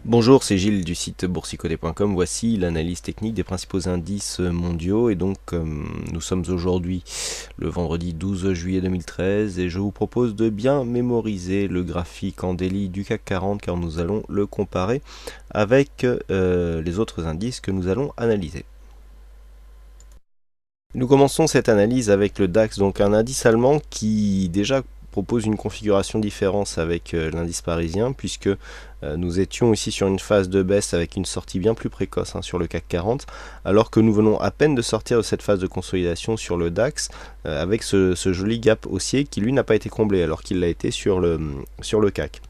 Bonjour, c'est Gilles du site boursicoté.com. Voici l'analyse technique des principaux indices mondiaux. Et donc, nous sommes aujourd'hui le vendredi 12 juillet 2013 et je vous propose de bien mémoriser le graphique en daily du CAC 40 car nous allons le comparer avec les autres indices que nous allons analyser. Nous commençons cette analyse avec le DAX, donc un indice allemand qui déjà propose une configuration différente avec l'indice parisien, puisque nous étions ici sur une phase de baisse avec une sortie bien plus précoce sur le CAC 40, alors que nous venons à peine de sortir de cette phase de consolidation sur le DAX avec ce joli gap haussier qui lui n'a pas été comblé alors qu'il l'a été sur le CAC.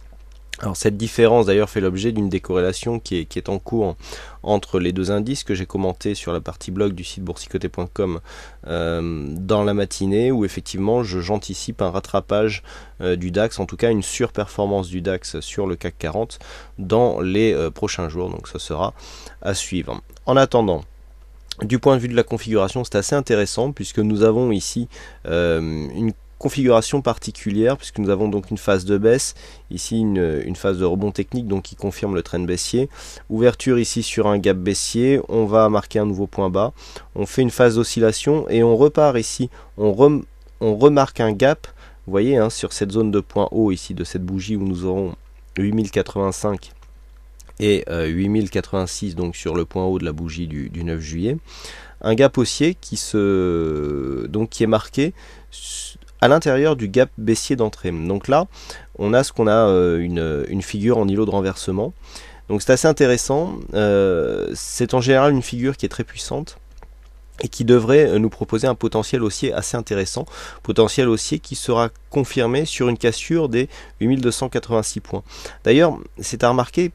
Alors cette différence d'ailleurs fait l'objet d'une décorrélation qui est en cours entre les deux indices que j'ai commenté sur la partie blog du site boursicoté.com dans la matinée, où effectivement j'anticipe un rattrapage du DAX, en tout cas une surperformance du DAX sur le CAC 40 dans les prochains jours, donc ce sera à suivre. En attendant, du point de vue de la configuration, c'est assez intéressant puisque nous avons ici une configuration particulière, puisque nous avons donc une phase de baisse, ici une phase de rebond technique donc qui confirme le trend baissier, ouverture ici sur un gap baissier, on va marquer un nouveau point bas, on fait une phase d'oscillation et on repart ici, on remarque un gap, vous voyez sur cette zone de point haut ici de cette bougie où nous aurons 8085 et 8086 donc sur le point haut de la bougie du 9 juillet, un gap haussier qui est marqué à l'intérieur du gap baissier d'entrée. Donc là, on a une figure en îlot de renversement. Donc c'est assez intéressant. C'est en général une figure qui est très puissante et qui devrait nous proposer un potentiel haussier assez intéressant. Potentiel haussier qui sera confirmé sur une cassure des 8286 points. D'ailleurs, c'est à remarquer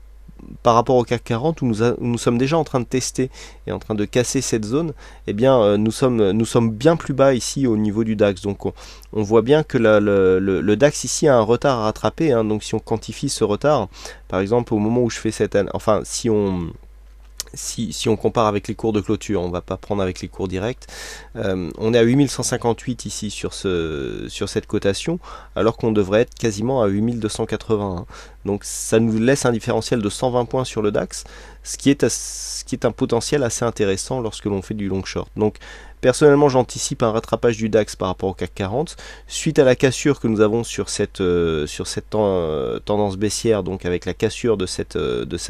par rapport au CAC 40 où nous sommes déjà en train de tester et en train de casser cette zone, eh bien nous sommes bien plus bas ici au niveau du DAX. Donc on voit bien que le DAX ici a un retard à rattraper. Donc si on quantifie ce retard, par exemple au moment où je fais cette... Enfin si on compare avec les cours de clôture, on ne va pas prendre avec les cours directs, on est à 8158 ici sur cette cotation, alors qu'on devrait être quasiment à 8280. Donc ça nous laisse un différentiel de 120 points sur le DAX, ce qui est un potentiel assez intéressant lorsque l'on fait du long short. Donc personnellement, j'anticipe un rattrapage du DAX par rapport au CAC 40 suite à la cassure que nous avons sur cette tendance baissière, donc avec la cassure de cette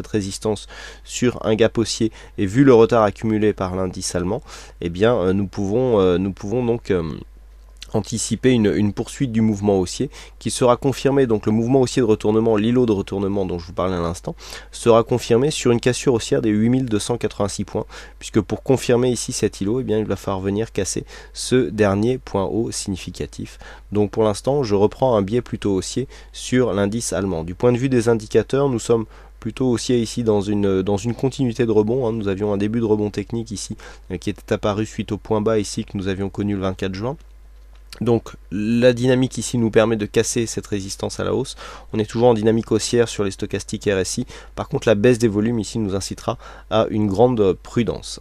résistance sur un gap haussier, et vu le retard accumulé par l'indice allemand, eh bien nous pouvons donc anticiper une poursuite du mouvement haussier qui sera confirmé. Donc le mouvement haussier de retournement, l'îlot de retournement dont je vous parlais à l'instant, sera confirmé sur une cassure haussière des 8286 points, puisque pour confirmer ici cet îlot, eh bien, il va falloir venir casser ce dernier point haut significatif. Donc pour l'instant, je reprends un biais plutôt haussier sur l'indice allemand. Du point de vue des indicateurs, nous sommes plutôt haussier ici dans une continuité de rebond. Nous avions un début de rebond technique ici qui était apparu suite au point bas ici que nous avions connu le 24 juin. Donc la dynamique ici nous permet de casser cette résistance à la hausse. On est toujours en dynamique haussière sur les stochastiques RSI. Par contre, la baisse des volumes ici nous incitera à une grande prudence.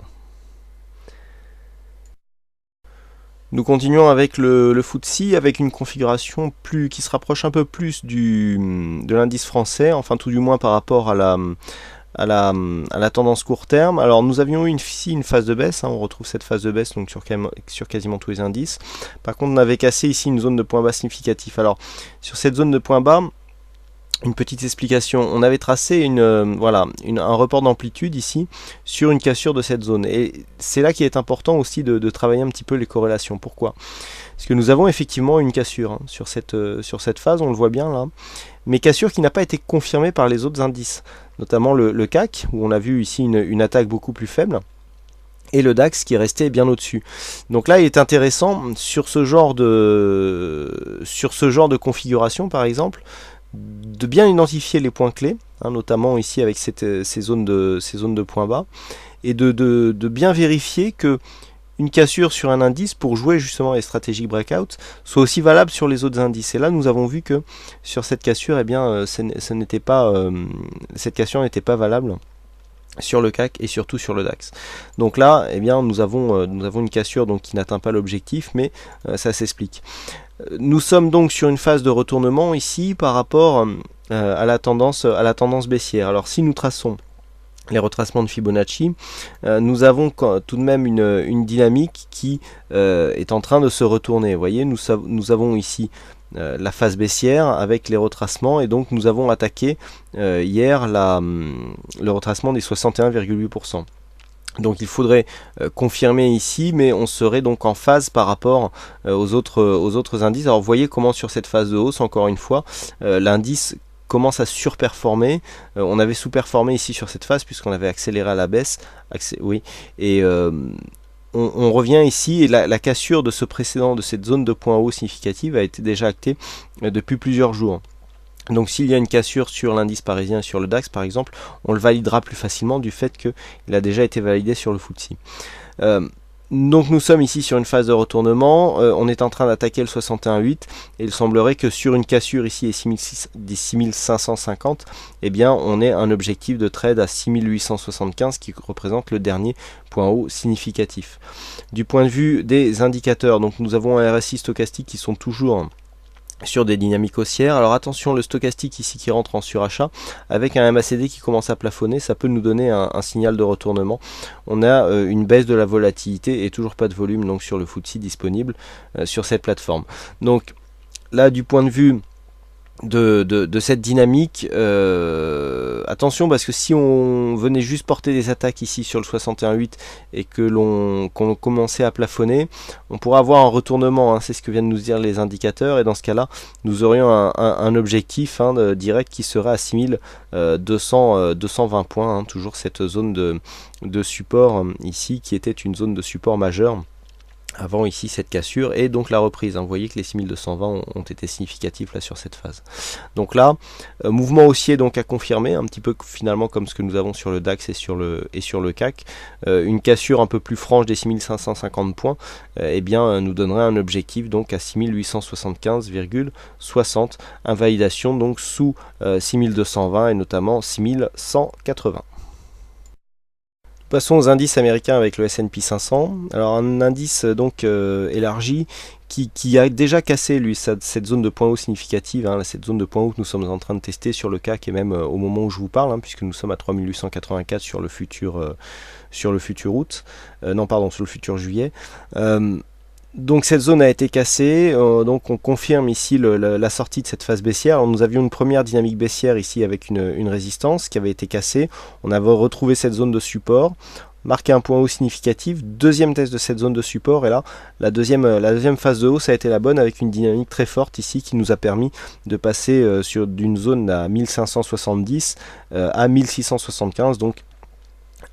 Nous continuons avec le FTSE avec une configuration qui se rapproche un peu plus de l'indice français, enfin tout du moins par rapport à la tendance court terme. Alors nous avions eu ici une phase de baisse, on retrouve cette phase de baisse donc sur quasiment tous les indices. Par contre on avait cassé ici une zone de point bas significatif. Alors sur cette zone de point bas, une petite explication, on avait tracé un report d'amplitude ici sur une cassure de cette zone, et c'est là qu'il est important aussi de travailler un petit peu les corrélations. Pourquoi ? Parce que nous avons effectivement une cassure sur cette phase, on le voit bien là, mais cassure qui n'a pas été confirmée par les autres indices, notamment le CAC, où on a vu ici une attaque beaucoup plus faible, et le DAX qui est resté bien au-dessus. Donc là, il est intéressant sur ce genre de configuration, par exemple, de bien identifier les points clés, notamment ici avec ces zones de points bas, et de bien vérifier que une cassure sur un indice pour jouer justement les stratégies breakout soit aussi valable sur les autres indices. Et là, nous avons vu que sur cette cassure, eh bien, cette cassure n'était pas valable sur le CAC et surtout sur le DAX. Donc là, eh bien, nous avons une cassure donc, qui n'atteint pas l'objectif, mais ça s'explique. Nous sommes donc sur une phase de retournement ici par rapport à la tendance baissière. Alors si nous traçons les retracements de Fibonacci, nous avons tout de même une dynamique qui est en train de se retourner. Vous voyez, nous avons ici la phase baissière avec les retracements, et donc nous avons attaqué hier le retracement des 61,8%. Donc il faudrait confirmer ici, mais on serait donc en phase par rapport aux autres indices. Alors vous voyez comment sur cette phase de hausse, encore une fois, l'indice commence à surperformer. On avait sous-performé ici sur cette phase puisqu'on avait accéléré à la baisse. Oui, et on revient ici, et la cassure de ce précédent, de cette zone de point haut significative, a été déjà actée depuis plusieurs jours. Donc s'il y a une cassure sur l'indice parisien, sur le DAX par exemple, on le validera plus facilement du fait qu'il a déjà été validé sur le FTSE. Donc nous sommes ici sur une phase de retournement, on est en train d'attaquer le 61,8, et il semblerait que sur une cassure ici des 6550, eh bien on ait un objectif de trade à 6875 qui représente le dernier point haut significatif. Du point de vue des indicateurs, donc nous avons un RSI stochastique qui sont toujours sur des dynamiques haussières. Alors attention, le stochastique ici qui rentre en surachat avec un MACD qui commence à plafonner, ça peut nous donner un signal de retournement. On a une baisse de la volatilité et toujours pas de volume donc sur le FTSE disponible sur cette plateforme. Donc là, du point de vue de cette dynamique, attention, parce que si on venait juste porter des attaques ici sur le 61,8 et qu'on commençait à plafonner, on pourrait avoir un retournement, hein, c'est ce que viennent nous dire les indicateurs, et dans ce cas là nous aurions un objectif direct qui serait à 6220 points, hein, toujours cette zone de support ici qui était une zone de support majeure avant ici cette cassure et donc la reprise. Vous voyez que les 6220 ont été significatifs là sur cette phase. Donc là, mouvement haussier donc à confirmer, un petit peu finalement comme ce que nous avons sur le DAX et sur le CAC. Une cassure un peu plus franche des 6550 points, eh bien nous donnerait un objectif donc à 6875,60, invalidation donc sous 6220 et notamment 6180. Passons aux indices américains avec le S&P 500. Alors un indice donc élargi qui a déjà cassé lui cette zone de point haut significative, hein, cette zone de point haut que nous sommes en train de tester sur le CAC et même au moment où je vous parle, hein, puisque nous sommes à 3884 sur le futur août, non pardon, sur le futur juillet. Donc cette zone a été cassée, donc on confirme ici la sortie de cette phase baissière. Alors, nous avions une première dynamique baissière ici avec une résistance qui avait été cassée. On avait retrouvé cette zone de support, marqué un point haut significatif, deuxième test de cette zone de support, et là la deuxième phase de hausse a été la bonne avec une dynamique très forte ici qui nous a permis de passer d'une zone à 1570 à 1675, donc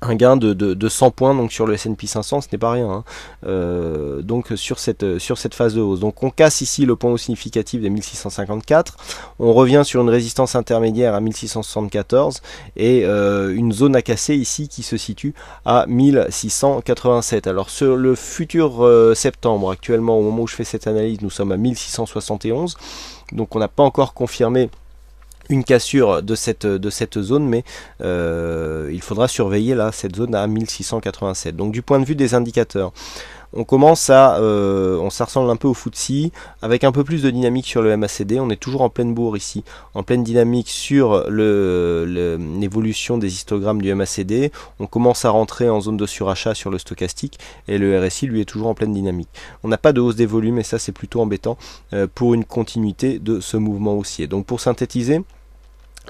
un gain de 100 points donc sur le S&P 500, ce n'est pas rien, hein. Donc sur cette phase de hausse. Donc on casse ici le point haut significatif des 1654, on revient sur une résistance intermédiaire à 1674 et une zone à casser ici qui se situe à 1687. Alors sur le futur septembre, actuellement au moment où je fais cette analyse, nous sommes à 1671, donc on n'a pas encore confirmé une cassure de cette zone, mais il faudra surveiller là cette zone à 1687. Donc du point de vue des indicateurs, on commence ça ressemble un peu au FTSE avec un peu plus de dynamique sur le MACD. On est toujours en pleine bourre ici, en pleine dynamique sur l'évolution des histogrammes du MACD. On commence à rentrer en zone de surachat sur le stochastique et le RSI lui est toujours en pleine dynamique. On n'a pas de hausse des volumes et ça c'est plutôt embêtant pour une continuité de ce mouvement haussier. Donc pour synthétiser,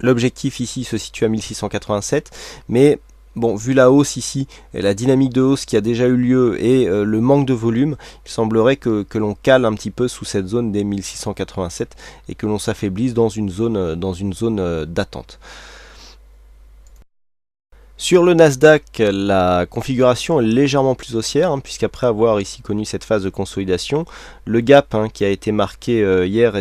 l'objectif ici se situe à 1687, mais bon, vu la hausse ici, et la dynamique de hausse qui a déjà eu lieu et le manque de volume, il semblerait que l'on cale un petit peu sous cette zone des 1687 et que l'on s'affaiblisse dans une zone d'attente. Sur le Nasdaq, la configuration est légèrement plus haussière, hein, puisqu'après avoir ici connu cette phase de consolidation, le gap qui a été marqué hier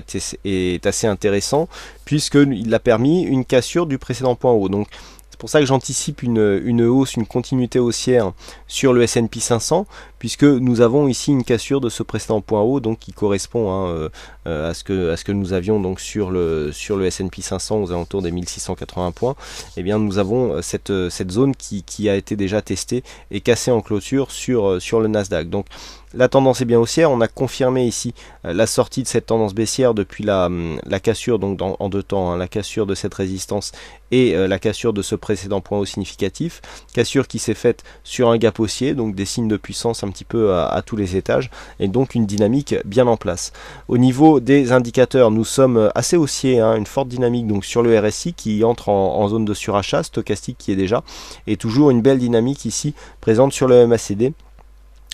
est assez intéressant, puisqu'il a permis une cassure du précédent point haut. Donc c'est pour ça que j'anticipe une hausse, une continuité haussière sur le S&P 500, puisque nous avons ici une cassure de ce précédent point haut, donc qui correspond à ce que nous avions donc sur le S&P 500 aux alentours des 1680 points. Et bien nous avons cette zone qui a été déjà testée et cassée en clôture sur le Nasdaq. Donc la tendance est bien haussière. On a confirmé ici la sortie de cette tendance baissière depuis la cassure, donc en deux temps, hein, la cassure de cette résistance et la cassure de ce précédent point haut significatif. Cassure qui s'est faite sur un gap haussier, donc des signes de puissance un petit peu à tous les étages, et donc une dynamique bien en place. Au niveau des indicateurs, nous sommes assez haussiers, hein, une forte dynamique donc sur le RSI qui entre en zone de surachat, stochastique qui est déjà, et toujours une belle dynamique ici présente sur le MACD.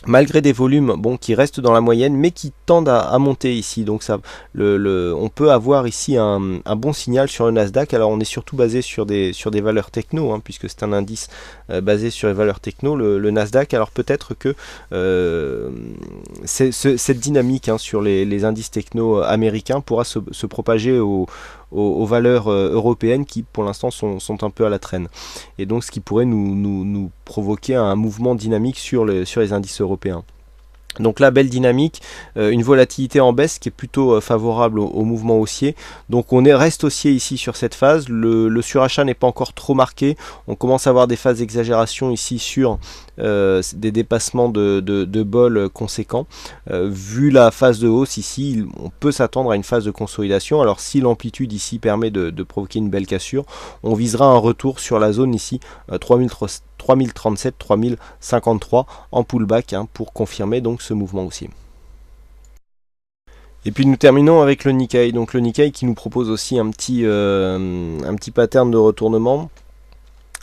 Malgré des volumes qui restent dans la moyenne mais qui tendent à monter ici, donc ça, on peut avoir ici un bon signal sur le Nasdaq. Alors on est surtout basé sur des valeurs techno, hein, puisque c'est un indice basé sur les valeurs techno, le Nasdaq. Alors peut-être que cette dynamique, hein, sur les indices techno américains pourra se propager aux valeurs européennes qui pour l'instant sont un peu à la traîne, et donc ce qui pourrait nous provoquer un mouvement dynamique sur les indices européens. Donc là, belle dynamique, une volatilité en baisse qui est plutôt favorable au mouvement haussier. Donc on reste haussier ici sur cette phase, le surachat n'est pas encore trop marqué, on commence à avoir des phases d'exagération ici sur des dépassements de bol conséquents. Vu la phase de hausse ici, on peut s'attendre à une phase de consolidation. Alors si l'amplitude ici permet de provoquer une belle cassure, on visera un retour sur la zone ici 3037, 3053 en pullback, hein, pour confirmer donc ce mouvement aussi. Et puis nous terminons avec le Nikkei. Donc le Nikkei qui nous propose aussi un petit pattern de retournement.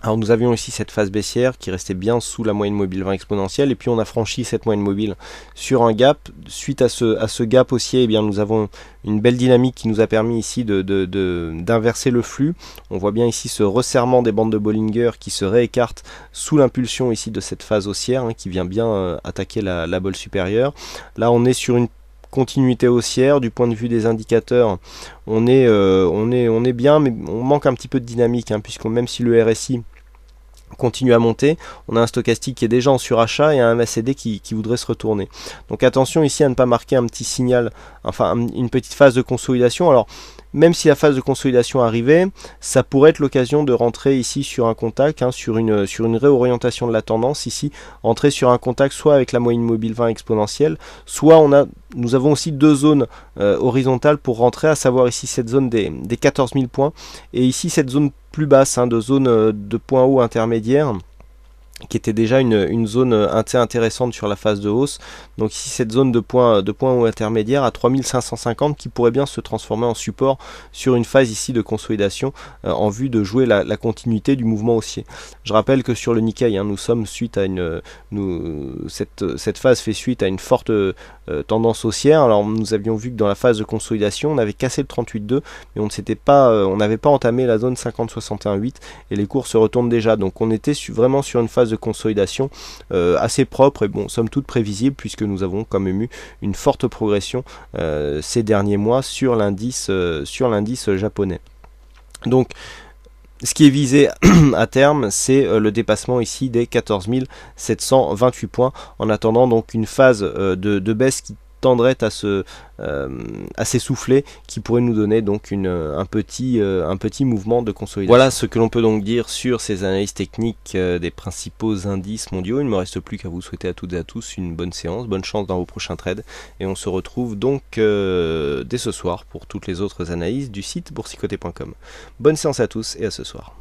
Alors nous avions ici cette phase baissière qui restait bien sous la moyenne mobile 20 exponentielle, et puis on a franchi cette moyenne mobile sur un gap. Suite à ce gap haussier, eh bien, nous avons une belle dynamique qui nous a permis ici d'inverser le flux. On voit bien ici ce resserrement des bandes de Bollinger qui se réécartent sous l'impulsion ici de cette phase haussière, hein, qui vient bien attaquer la bolle supérieure. Là on est sur une continuité haussière. Du point de vue des indicateurs, on est bien, mais on manque un petit peu de dynamique, hein, puisque même si le RSI continue à monter, on a un stochastique qui est déjà en surachat et un MACD qui voudrait se retourner. Donc attention ici à ne pas marquer un petit signal, enfin une petite phase de consolidation. Alors même si la phase de consolidation arrivait, ça pourrait être l'occasion de rentrer ici sur un contact, hein, sur une réorientation de la tendance ici, entrer sur un contact soit avec la moyenne mobile 20 exponentielle, soit nous avons aussi deux zones horizontales pour rentrer, à savoir ici cette zone des 14 000 points, et ici cette zone plus basse, hein, de zone de point haut intermédiaire, qui était déjà une zone intéressante sur la phase de hausse. Donc ici cette zone de point haut intermédiaire à 3550 qui pourrait bien se transformer en support sur une phase ici de consolidation en vue de jouer la continuité du mouvement haussier. Je rappelle que sur le Nikkei, hein, nous sommes suite à cette phase fait suite à une forte tendance haussière. Alors nous avions vu que dans la phase de consolidation on avait cassé le 38,2, mais on n'avait pas entamé la zone 50,61,8 et les cours se retournent déjà. Donc on était vraiment sur une phase de consolidation assez propre et somme toute prévisible, puisque nous avons quand même eu une forte progression ces derniers mois sur l'indice japonais. Donc ce qui est visé à terme, c'est le dépassement ici des 14 728 points, en attendant donc une phase de baisse qui tendrait à s'essouffler, qui pourrait nous donner donc un petit mouvement de consolidation. Voilà ce que l'on peut donc dire sur ces analyses techniques des principaux indices mondiaux. Il ne me reste plus qu'à vous souhaiter à toutes et à tous une bonne séance, bonne chance dans vos prochains trades, et on se retrouve donc dès ce soir pour toutes les autres analyses du site boursicoté.com. Bonne séance à tous et à ce soir.